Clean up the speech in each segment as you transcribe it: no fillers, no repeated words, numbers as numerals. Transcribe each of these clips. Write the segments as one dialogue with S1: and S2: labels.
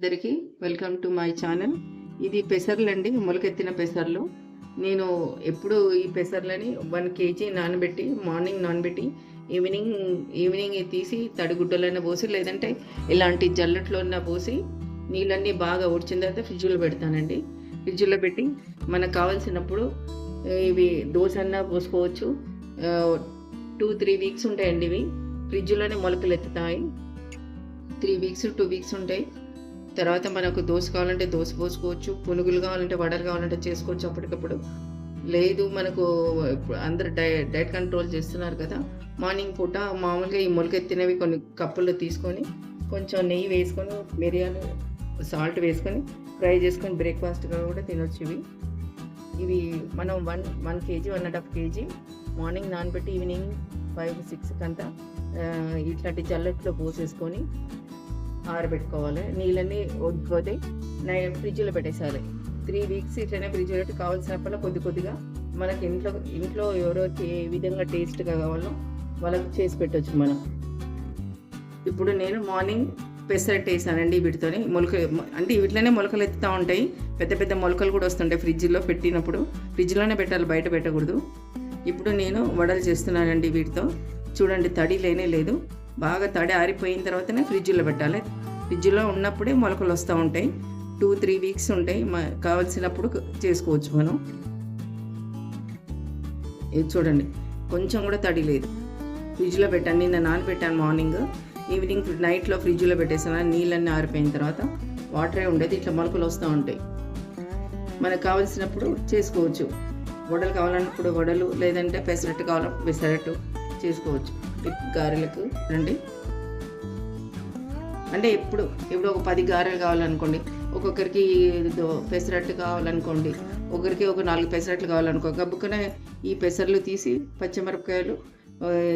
S1: అందరికీ welcome to my channel. ఇది పెసర్లండి, మొలకెత్తిన పెసర్లు. నేను ఎప్పుడు ఈ పెసర్లని 1 కేజీ నానబెట్టి, మార్నింగ్ నానబెట్టి ఈవినింగ్ ఈవినింగ్ తీసి తడిగుడ్డలైనా పోసి, లేదంటే ఇలాంటి జల్లెట్లోనా పోసి నీళ్ళన్నీ బాగా ఉడిచిన తర్వాత ఫ్రిడ్జ్లో పెడతానండి. ఫ్రిడ్జ్లో పెట్టి మనకు కావాల్సినప్పుడు ఇవి దోశ అన్నా పోసుకోవచ్చు. 2-3 వీక్స్ ఉంటాయండి ఇవి. ఫ్రిడ్జ్లోనే మొలకలు ఎత్తుతాయి. 3 వీక్స్ 2 వీక్స్ ఉంటాయి. తర్వాత మనకు దోశ కావాలంటే దోశ పోసుకోవచ్చు, పునుగులు కావాలంటే వడలు కావాలంటే చేసుకోవచ్చు అప్పటికప్పుడు. లేదు మనకు అందరు డైట్ కంట్రోల్ చేస్తున్నారు కదా, మార్నింగ్ పూట మామూలుగా ఈ మొలకెత్తినవి కొన్ని కప్పుల్లో తీసుకొని కొంచెం నెయ్యి వేసుకొని, మిరియాలు, సాల్ట్ వేసుకొని ఫ్రై చేసుకొని బ్రేక్ఫాస్ట్గా కూడా తినొచ్చు. ఇవి మనం 1 కేజీ 1.5 కేజీ మార్నింగ్ నానబెట్టి ఈవినింగ్ 5-6 కంతా ఇట్లాంటి జల్లెట్లో పోసేసుకొని ఆరబెట్టుకోవాలి. నీళ్ళన్నీ ఉడికిపోతే ఫ్రిడ్జ్లో పెట్టేసాలి. 3 వీక్స్ ఇట్లనే ఫ్రిడ్జ్లో పెట్టి కావాల్సినప్పుడు కొద్దిగా మనకి ఇంట్లో ఎవరికి ఏ విధంగా టేస్ట్గా కావాలో వాళ్ళకి చేసి పెట్టవచ్చు మనం. ఇప్పుడు నేను మార్నింగ్ పెసరట్టు వేసానండి వీటితోని. అంటే వీటిలోనే మొలకలు ఎత్తుతూ ఉంటాయి, పెద్ద పెద్ద మొలకలు కూడా వస్తుంటాయి ఫ్రిడ్జ్లో పెట్టినప్పుడు. ఫ్రిడ్జ్లోనే పెట్టాలి, బయట పెట్టకూడదు. ఇప్పుడు నేను వడలు చేస్తున్నానండి వీటితో. చూడండి, తడి లేనే లేదు. బాగా తడి ఆరిపోయిన తర్వాతనే ఫ్రిడ్జ్లో పెట్టాలి. ఫ్రిడ్జ్లో ఉన్నప్పుడే మొలకలు వస్తూ ఉంటాయి. 2-3 వీక్స్ ఉంటాయి. కావాల్సినప్పుడు చేసుకోవచ్చు మనం. ఇది చూడండి, కొంచెం కూడా తడి లేదు. ఫ్రిడ్జ్లో పెట్టాను, నిన్న నానబెట్టాను మార్నింగ్. ఈవినింగ్ నైట్లో ఫ్రిడ్జ్లో పెట్టేసాను. నీళ్ళన్నీ ఆరిపోయిన తర్వాత వాటరే ఉండేది, ఇట్లా మొలకలు వస్తూ ఉంటాయి. మనకు కావాల్సినప్పుడు చేసుకోవచ్చు. వడలు కావాలన్నప్పుడు వడలు, లేదంటే పెసరట్టు కావాలన్నప్పుడు పెసరట్టు చేసుకోవచ్చు. గారెలకు రండి. అంటే ఇప్పుడు ఒక 10 గారెలు కావాలనుకోండి, ఒక్కొక్కరికి పెసరట్టు కావాలనుకోండి, ఒకరికి ఒక 4 పెసరట్లు కావాలనుకో, గబ్బుకనే ఈ పెసర్లు తీసి పచ్చిమిరపకాయలు,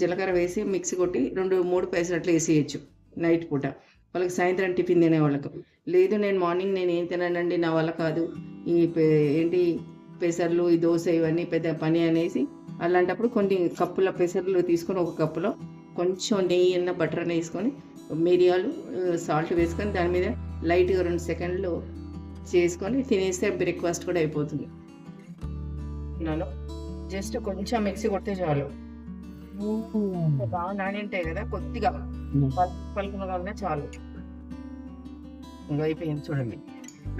S1: జీలకర్ర వేసి మిక్సీ కొట్టి 2-3 పెసరట్లు వేసేయచ్చు నైట్ పూట. వాళ్ళకి సాయంత్రం టిఫిన్ తినే వాళ్ళకు. లేదు నేను మార్నింగ్ నేను ఏం తినానండి, నా వల్ల కాదు ఈ ఏంటి పెసర్లు, ఈ దోశ ఇవన్నీ పెద్ద పని అనేసి, అలాంటప్పుడు కొన్ని కప్పుల పెసర్లు తీసుకొని ఒక కప్పులో కొంచెం నెయ్యి అన్న బటర్ అన్న వేసుకొని, మిరియాలు, సాల్ట్ వేసుకొని దాని మీద లైట్గా 2 సెకండ్లు చేసుకొని తినేస్తే బ్రేక్ఫాస్ట్ కూడా అయిపోతుంది. జస్ట్ కొంచెం మిక్సీ కొడితే చాలు. బాగా నానింటాయి కదా, కొద్దిగా పలుకునగా చాలు. అయిపోయింది చూడండి,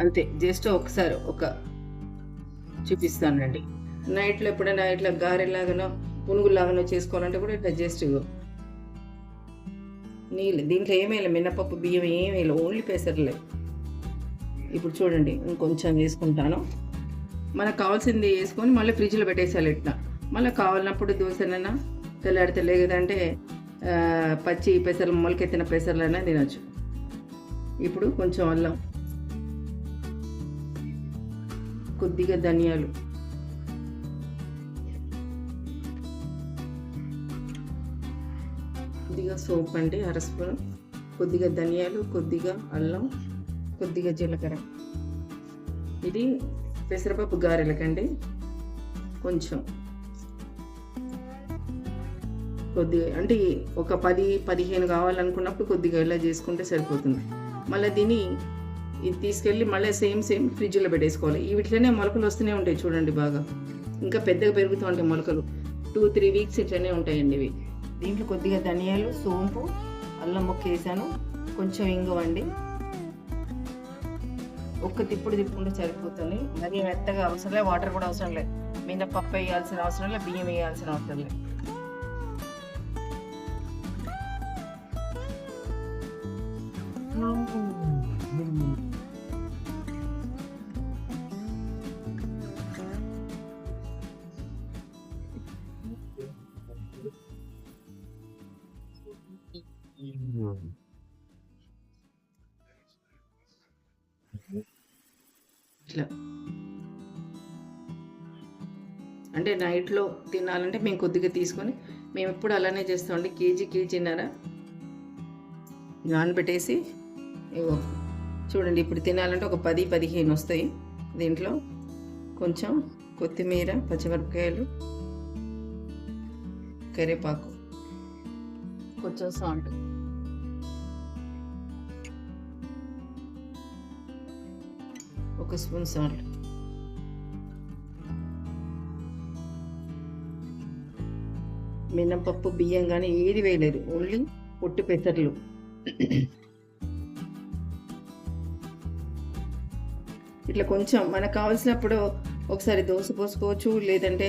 S1: అంతే. జస్ట్ ఒకసారి చూపిస్తానండి. నైట్లో ఎప్పుడైనా ఇట్లా గారెలాగానో పునుగులాగానో చేసుకోవాలంటే కూడా ఇట్లా జస్ట్ నీళ్ళు, దీంట్లో ఏమేయాలి, మినపప్పు, బియ్యం ఏమేయాలి, ఓన్లీ పెసర్లే. ఇప్పుడు చూడండి, ఇంకొంచెం వేసుకుంటాను. మనకు కావాల్సింది వేసుకొని మళ్ళీ ఫ్రిడ్జ్లో పెట్టేసాలి. ఇట్లా మళ్ళీ కావాలన్నప్పుడు దోశనైనా తెల్లాడితే, లేదంటే పచ్చి పెసర్లు, మొలకెత్తిన పెసర్లైనా తినచ్చు. ఇప్పుడు కొంచెం అల్లం, కొద్దిగా ధనియాలు, కొద్దిగా సోప్ అండి 1/2 స్పూన్, కొద్దిగా ధనియాలు, కొద్దిగా అల్లం, కొద్దిగా జీలకర్ర. ఇది పెసరపప్పు గారెలకండి. కొంచెం కొద్దిగా అంటే ఒక 10-15 కావాలనుకున్నప్పుడు కొద్దిగా ఇలా చేసుకుంటే సరిపోతుంది. మళ్ళీ దీన్ని ఇది తీసుకెళ్ళి మళ్ళీ సేమ్ ఫ్రిడ్జ్లో పెట్టేసుకోవాలి. వీటిలోనే మొలకలు వస్తూనే ఉంటాయి చూడండి, బాగా ఇంకా పెద్దగా పెరుగుతూ ఉంటాయి మొలకలు. 2-3 వీక్స్ ఇట్లనే ఉంటాయండి ఇవి. దీంట్లో కొద్దిగా ధనియాలు, సోంపు, అల్లం ముక్క వేసాను, కొంచెం ఇంగువండి. ఒక్క తిప్పుకుంటే సరిపోతుంది. మరి మెత్తగా అవసరం లేదు, వాటర్ కూడా అవసరం లేదు. మినపప్పు వేయాల్సిన అవసరం లేదు, బియ్యం వేయాల్సిన అవసరం లేదు. ఇట్లా అంటే నైట్లో తినాలంటే మేము కొద్దిగా తీసుకొని, మేము ఎప్పుడు అలానే చేస్తామండి. కేజీన్నర నానబెట్టేసి, చూడండి ఇప్పుడు తినాలంటే ఒక 10-15 వస్తాయి. దీంట్లో కొంచెం కొత్తిమీర, పచ్చిమిరపకాయలు, కరివేపాకు, కొంచెం సాల్ట్, 1 స్పూన్ సాల్ట్, మినపప్పు, బియ్యం కానీ ఏది వేయలేదు, ఓన్లీ పొట్టు పెసర్లు. ఇట్లా కొంచెం మనకు కావాల్సినప్పుడు ఒకసారి దోశ పోసుకోవచ్చు, లేదంటే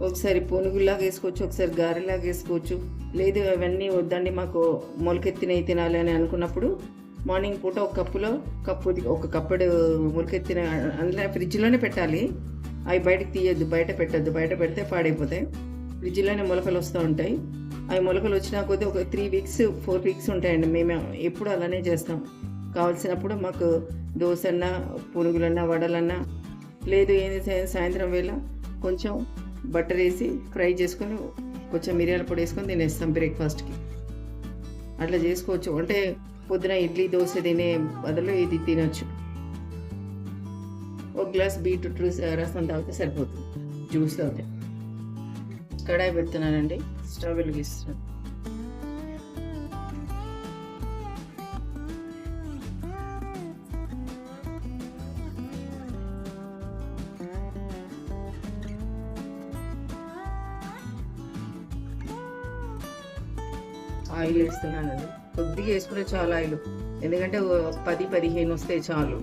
S1: ఒకసారి పునుగులాగా వేసుకోవచ్చు, ఒకసారి గారెలాగా వేసుకోవచ్చు. లేదు అవన్నీ వద్దండి మాకు మొలకెత్తినవి తినాలి అని అనుకున్నప్పుడు మార్నింగ్ పూట ఒక కప్పుడు మొలకెత్తిన అందులో ఫ్రిడ్జ్లోనే పెట్టాలి. అవి బయటకు తీయద్దు, బయట పెట్టద్దు, బయట పెడితే పాడైపోతాయి. ఫ్రిడ్జ్లోనే మొలకలు వస్తూ ఉంటాయి. అవి మొలకలు వచ్చినా కొద్దీ ఒక 3 వీక్స్ 4 వీక్స్ ఉంటాయండి. మేము ఎప్పుడు అలానే చేస్తాం. కావాల్సినప్పుడు మాకు దోశన్నా, పునుగులన్నా, వడలన్నా, లేదు ఏంది సాయంత్రం వేళ కొంచెం బటర్ వేసి ఫ్రై చేసుకొని కొంచెం మిరియాల పొడి వేసుకొని తినేస్తాం బ్రేక్ఫాస్ట్కి. అట్లా చేసుకోవచ్చు. అంటే పొద్దున ఇడ్లీ దోశ తినే బదులు ఇది తినొచ్చు. ఒక గ్లాస్ బీట్రూట్ రసం తాగితే సరిపోతుంది, జ్యూస్ తాగితే. కడాయి పెడుతున్నానండి, స్టవ్ వెలిగిస్తున్నాను. ఆయిల్ వేస్తున్నానండి, కొద్దిగా వేసుకుంటే చాలా ఆయిల్, ఎందుకంటే 10-15 వస్తే చాలు.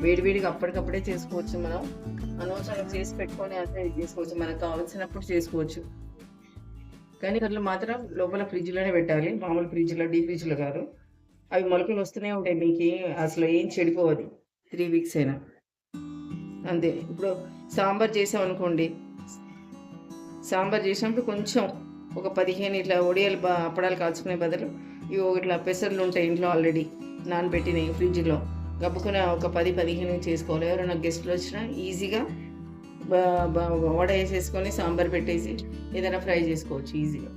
S1: వేడివేడిగా అప్పటికప్పుడే చేసుకోవచ్చు. మనం అనవసరంగా చేసి పెట్టుకొని అట్లా చేసుకోవచ్చు, మనకు కావాల్సినప్పుడు చేసుకోవచ్చు. కానీ అట్లా మాత్రం లోపల ఫ్రిడ్జ్లోనే పెట్టాలి, మామూలు ఫ్రిడ్జ్లో, డీ ఫ్రిడ్జ్లో కాదు. అవి మొలకలు వస్తూనే ఉంటాయి, మీకు అసలు ఏం చెడిపోవద్దు 3 వీక్స్ అయినా అంతే. ఇప్పుడు సాంబార్ చేసామనుకోండి, సాంబార్ చేసినప్పుడు కొంచెం ఒక 15 ఇట్లా ఒడియాలు అప్పడాలు కాల్చుకునే బదులు ఇవి ఇట్లా పెసర్లు ఉంటాయి ఇంట్లో ఆల్రెడీ నానబెట్టినాయి ఫ్రిడ్జ్లో, గబ్బుకున్న ఒక 10-15 చేసుకోవాలి. ఎవరైనా గెస్ట్లు వచ్చినా ఈజీగా వడ వేసేసుకొని సాంబార్ పెట్టేసి ఏదైనా ఫ్రై చేసుకోవచ్చు ఈజీగా.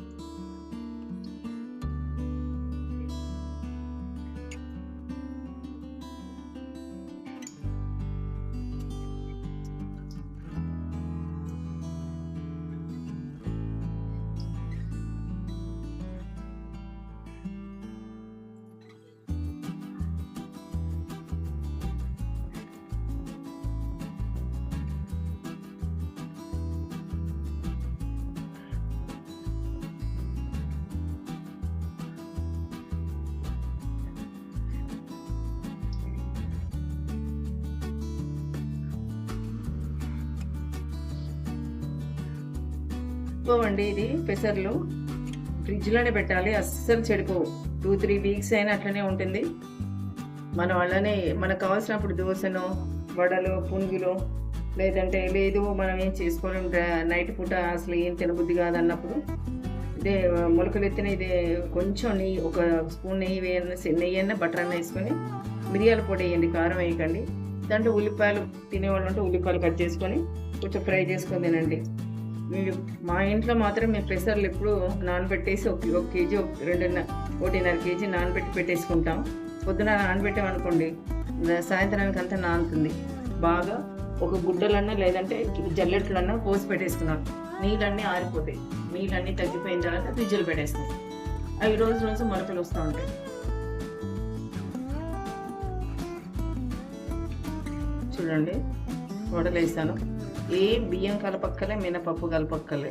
S1: చెడిపోవండి, ఇది పెసర్లు ఫ్రిడ్జ్లోనే పెట్టాలి, అస్సలు చెడిపోవు. 2-3 వీక్స్ అయినా అట్లనే ఉంటుంది. మన వాళ్ళనే మనకు కావాల్సినప్పుడు దోశను, వడలు, పునుగులు, లేదంటే లేదు మనం ఏం చేసుకోలేం, నైట్ పూట అసలు ఏం తినబుద్ధి కాదన్నప్పుడు ఇదే మొలకలు ఎత్తిన ఇదే కొంచెం నెయ్యి, ఒక స్పూన్ నెయ్యి అన్న బటర్ అన్న వేసుకొని మిరియాల పొడి వేయండి, కారం వేయకండి. దాంట్లో ఉల్లిపాయలు తినేవాళ్ళు అంటే ఉల్లిపాయలు కట్ చేసుకొని కొంచెం ఫ్రై చేసుకొని తినండి. మా ఇంట్లో మాత్రం మేము పెసర్లు ఎప్పుడు నానబెట్టేసి 1 కేజీ 1.5 కేజీ నానబెట్టి పెట్టేసుకుంటాం. పొద్దున నానబెట్టామనుకోండి సాయంత్రానికి అంతా నానుతుంది. బాగా ఒక గుడ్డలన్నా లేదంటే జల్లెట్లన్నా పోసి పెట్టేసుకున్నాం, నీళ్ళన్నీ ఆరిపోతాయి. నీళ్ళన్నీ తగ్గిపోయిన తర్వాత ఫ్రిడ్జ్లో పెట్టేస్తాం. అవి రోజు మొలకలు వస్తూ ఉంటాయి. చూడండి, వడలు వేసాను. ఏ బియ్యం కలపక్కలే, మినపప్పు కలపక్కలే,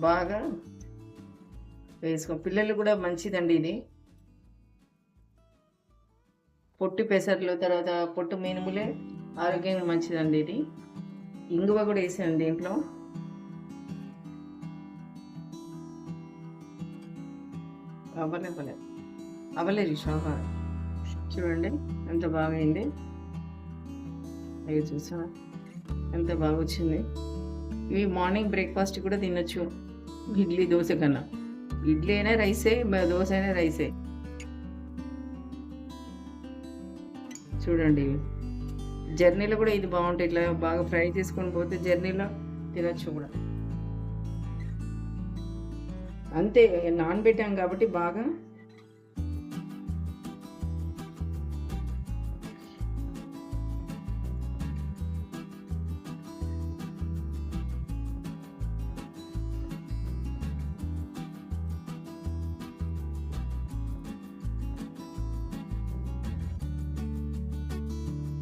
S1: బాగా వేసుకో. పిల్లలు కూడా మంచిదండి ఇది. పొట్టు పెసర్లు, తర్వాత పొట్టు మినుములే ఆరోగ్యానికి మంచిదండి ఇది. ఇంగువ కూడా వేసాను దీంట్లో. అవ్వలేదు షాపా. చూడండి ఎంత బాగా అయింది, అవి చూసా ఎంత బాగా వచ్చింది. ఇవి మార్నింగ్ బ్రేక్ఫాస్ట్ కూడా తినొచ్చు, ఇడ్లీ దోశ కన్నా. ఇడ్లీ అయినా రైసే, దోశ అయినా రైసే. చూడండి, జర్నీలో కూడా ఇది బాగుంటుంది. ఇట్లా బాగా ఫ్రై చేసుకొని పోతే జర్నీలో తినొచ్చు కూడా. అంతే, నానబెట్టాం కాబట్టి బాగా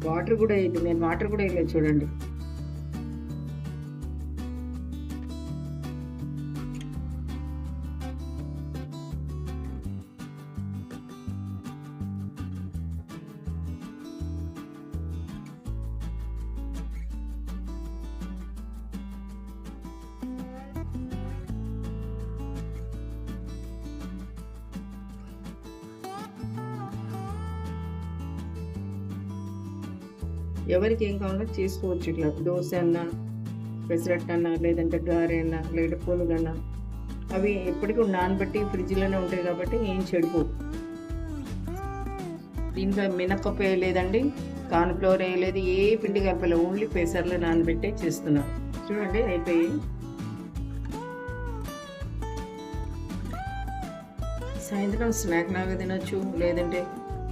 S1: వాటర్ కూడా వేయలేదు, నేను వాటర్ కూడా వేయలేదు చూడండి. ఎవరికి ఏం కావాలో చేసుకోవచ్చు. ఇట్లా దోశ అన్నా, పెసరట్టు అన్నా, లేదంటే గారె అన్నా, లేదా పునుగన్నా, అవి ఎప్పటికీ నానబెట్టి ఫ్రిడ్జ్లోనే ఉంటాయి కాబట్టి ఏం చెడిపోవు. దీంట్లో మినపప్పు వేయలేదండి, కార్న్‌ఫ్లోర్ వేయలేదు, ఏ పిండి కలపలేదు, ఓన్లీ పెసర్లు నానబెట్టే చేస్తున్నాను. చూడండి అయిపోయి. సాయంత్రం స్నాక్ లాగా తినొచ్చు, లేదంటే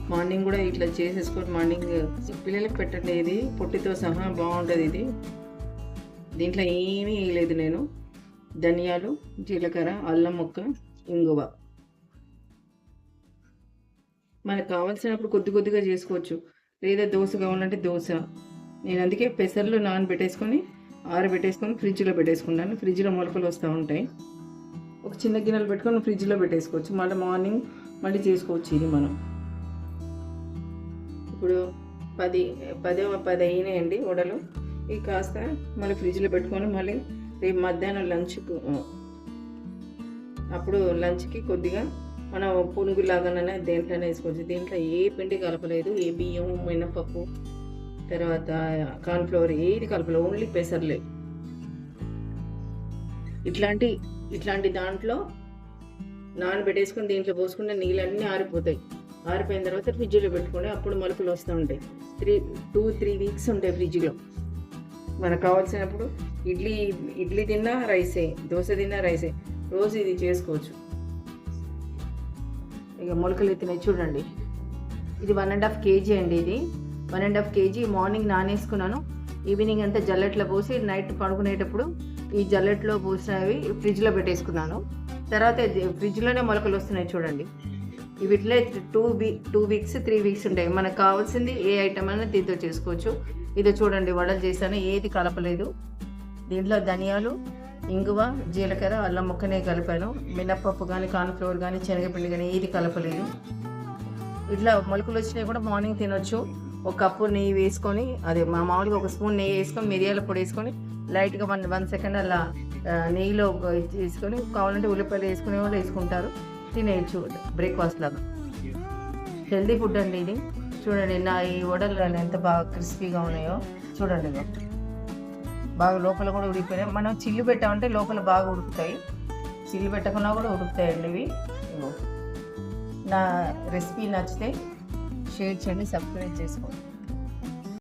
S1: మార్నింగ్ కూడా ఇట్లా చేసేసుకొని మార్నింగ్ పిల్లలకు పెట్టండి. ఇది పొట్టితో సహా బాగుంటుంది ఇది. దీంట్లో ఏమీ వేయలేదు నేను. ధనియాలు, జీలకర్ర, అల్లం ముక్క, ఇంగువ. మనకు కావాల్సినప్పుడు కొద్ది కొద్దిగా చేసుకోవచ్చు, లేదా దోశ కావాలంటే దోశ. నేను అందుకే పెసర్లు నానబెట్టేసుకొని ఆరబెట్టేసుకొని ఫ్రిడ్జ్లో పెట్టేసుకుంటాను. ఫ్రిడ్జ్లో మొలకలు వస్తూ ఉంటాయి. ఒక చిన్న గిన్నెలు పెట్టుకొని ఫ్రిడ్జ్లో పెట్టేసుకోవచ్చు, మళ్ళీ మార్నింగ్ మళ్ళీ చేసుకోవచ్చు. ఇది మనం ఇప్పుడు 10 అయినాయండి వడలు. ఇవి కాస్త మళ్ళీ ఫ్రిడ్జ్లో పెట్టుకొని మళ్ళీ రేపు మధ్యాహ్నం లంచ్కు, అప్పుడు లంచ్కి కొద్దిగా మనం పునుగులాగానే దేంట్లోనే వేసుకోవచ్చు. దీంట్లో ఏ పిండి కలపలేదు, ఏ బియ్యం, మినపప్పు, తర్వాత కార్న్‌ఫ్లోర్ ఏది కలపలేదు, ఓన్లీ పెసర్లే. ఇట్లాంటి దాంట్లో నానబెట్టేసుకొని దీంట్లో పోసుకుంటే నీళ్ళన్నీ ఆరిపోతాయి. ఆరిపోయిన తర్వాత ఫ్రిడ్జ్లో పెట్టుకోండి, అప్పుడు మొలకలు వస్తూ ఉంటాయి. 2-3 వీక్స్ ఉంటాయి ఫ్రిడ్జ్లో. మనకు కావాల్సినప్పుడు ఇడ్లీ తిన్నా రైసే, దోశ తిన్నా రైసే, రోజు ఇది చేసుకోవచ్చు. ఇక మొలకలు ఎత్తినాయి చూడండి. ఇది 1.5 kg అండి. ఇది 1.5 kg మార్నింగ్ నానేసుకున్నాను. ఈవినింగ్ అంతా జల్లెట్లో పోసి నైట్ పడుకునేటప్పుడు ఈ జల్లెట్లో పోసినవి ఫ్రిడ్జ్లో పెట్టేసుకున్నాను. తర్వాత ఫ్రిడ్జ్లోనే మొలకలు వస్తున్నాయి చూడండి. వీటిలో 2 వీక్స్ 3 వీక్స్ ఉంటాయి. మనకు కావాల్సింది ఏ ఐటమ్ అయినా దీంతో చేసుకోవచ్చు. ఇది చూడండి వడలు చేశాను, ఏది కలపలేదు. దీంట్లో ధనియాలు, ఇంగువ, జీలకర్ర, అల్లం ముక్కనే కలిపాను. మినప్పప్పు కానీ, కార్న్‌ఫ్లోర్ కానీ, శనగపిండి కానీ ఏది కలపలేదు. ఇట్లా మొలకలు వచ్చినాయి కూడా మార్నింగ్ తినొచ్చు. ఒక కప్పు నెయ్యి వేసుకొని, అదే మామూలుగా ఒక స్పూన్ నెయ్యి వేసుకొని, మిరియాల పొడి వేసుకొని లైట్గా 1 సెకండ్ అలా నెయ్యిలో వేసుకొని, కావాలంటే ఉల్లిపాయలు వేసుకునే వాళ్ళు వేసుకుంటారు, తినేయచ్చు బ్రేక్ఫాస్ట్ లాగా. హెల్దీ ఫుడ్ అండి ఇది. చూడండి నా ఈ వడలు ఎంత బాగా క్రిస్పీగా ఉన్నాయో చూడండి. బాగా లోపల కూడా ఉడికిపోయినాయి. మనం చిల్లు పెట్టామంటే లోపల బాగా ఉడుకుతాయి, చిల్లు పెట్టకుండా కూడా ఉడుకుతాయండి ఇవి. నా రెసిపీ నచ్చితే షేర్ చేయండి, సబ్స్క్రైబ్ చేసుకోండి.